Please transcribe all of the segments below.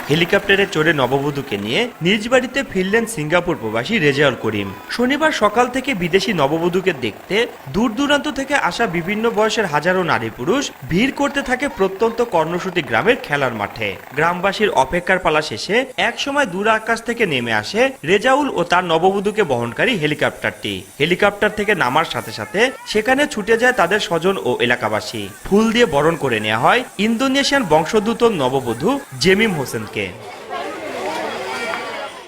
হেলিকপ্টারে চড়ে নববধূকে নিয়ে নিজ বাড়িতে ফিরলেন সিঙ্গাপুর প্রবাসী রেজাউল করিম। শনিবার সকাল থেকে বিদেশি নববধূকে দেখতে দূর দূরান্ত থেকে আসা বিভিন্ন বয়সের হাজারো নারী পুরুষ ভিড় করতে থাকে প্রত্যন্ত কর্ণসূতি গ্রামের খেলার মাঠে। গ্রামবাসীর অপেক্ষার পালা শেষে একসময় দূর আকাশ থেকে নেমে আসে রেজাউল ও তার নববধূকে বহনকারী হেলিকপ্টারটি। হেলিকপ্টার থেকে নামার সাথে সাথে সেখানে ছুটে যায় তাদের স্বজন ও এলাকাবাসী। ফুল দিয়ে বরণ করে নেওয়া হয় ইন্দোনেশিয়ান বংশোদ্ভূত নববধূ জেমিম হোসেনকে।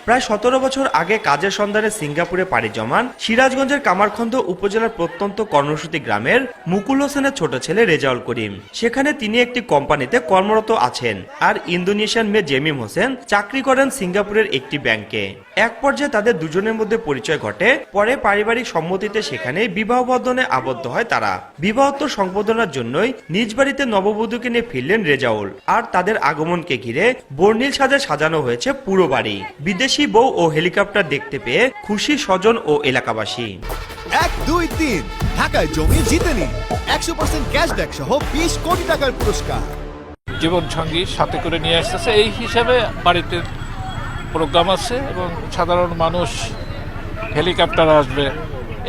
প্রায় 17 বছর আগে কাজের সন্ধানে সিঙ্গাপুরে পাড়ি জমান সিরাজগঞ্জের কামারখন্দ উপজেলার প্রত্যন্ত কর্ণসূতি গ্রামের মুকুল হোসেনের ছোট ছেলে রেজাউল করিম। সেখানে তিনি একটি কোম্পানিতে কর্মরত আছেন, আর ইন্দোনেশিয়ান মেয়ে জেমিম হোসেন চাকরি করেন সিঙ্গাপুরের একটি ব্যাংকে। এক পর্যায়ে তাদের দুজনের মধ্যে পরিচয় ঘটে। পরে পারিবারিক সম্মতিতে সেখানে বিবাহ বন্ধনে আবদ্ধ হয় তারা। বিবাহোত্তর সম্পাদনার জন্যই নিজ বাড়িতে নববধূকে নিয়ে ফিরলেন রেজাউল, আর তাদের আগমনকে ঘিরে বর্ণিল সাজে সাজানো হয়েছে পুরো বাড়ি। বিদেশি বউ ও হেলিকপ্টার দেখতে পেয়ে খুশি স্বজন ও এলাকাবাসী। 1, 2, 3 ঢাকায় জমি জিতে নিন 100% ক্যাশব্যাক সহ 20 কোটি টাকার পুরস্কার। জীবন সঙ্গী সাথে করে নিয়ে আসতেছে, এই হিসাবে বাড়িতে প্রোগ্রাম আছে এবং সাধারণ মানুষ হেলিকপ্টার আসবে,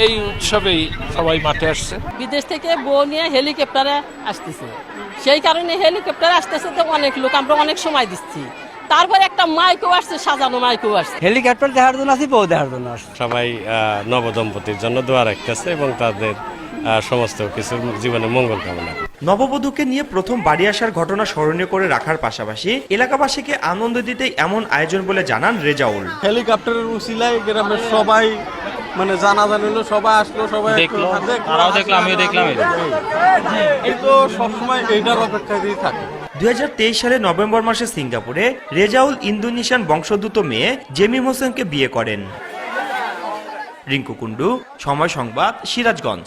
এই উৎসবেই সবাই মাঠে আসছে। বিদেশ থেকে বউ নিয়ে হেলিকপ্টারে আসতেছে, সেই কারণে হেলিকপ্টারে আসতেছে তো অনেক লোক, আমরা অনেক সময় দিচ্ছি। তারপর একটা মাইকও আসছে, সাজানো মাইকও আসছে। হেলিকপ্টার দেখার জন্য আসি, বউ দেখার জন্য আসছে। সবাই নবদম্পতির জন্য দোয়া রাখতেছে এবং তাদের সমস্ত কিছু জীবনে মঙ্গল কামনা। নববধূকে নিয়ে প্রথম বাড়ি আসার ঘটনা স্মরণীয় করে রাখার পাশাপাশি এলাকাবাসীকে আনন্দ দিতে এমন আয়োজন বলে জানান রেজাউল। হেলিকপ্টারের উসিলায় গ্রামের সবাই মানে জানা জানিলো, সবাই আসলো, সবাই দেখলো, তারাও দেখলো, আমিও দেখলাম। এই তো সবসময় এইটার অপেক্ষাতেই থাকে। 2023 সালের নভেম্বর মাসে সিঙ্গাপুরে রেজাউল ইন্দোনেশিয়ান বংশোদ্ভূত মেয়ে জেমিম হোসেনকে বিয়ে করেন। রিঙ্কু কুন্ডু, সময় সংবাদ, সিরাজগঞ্জ।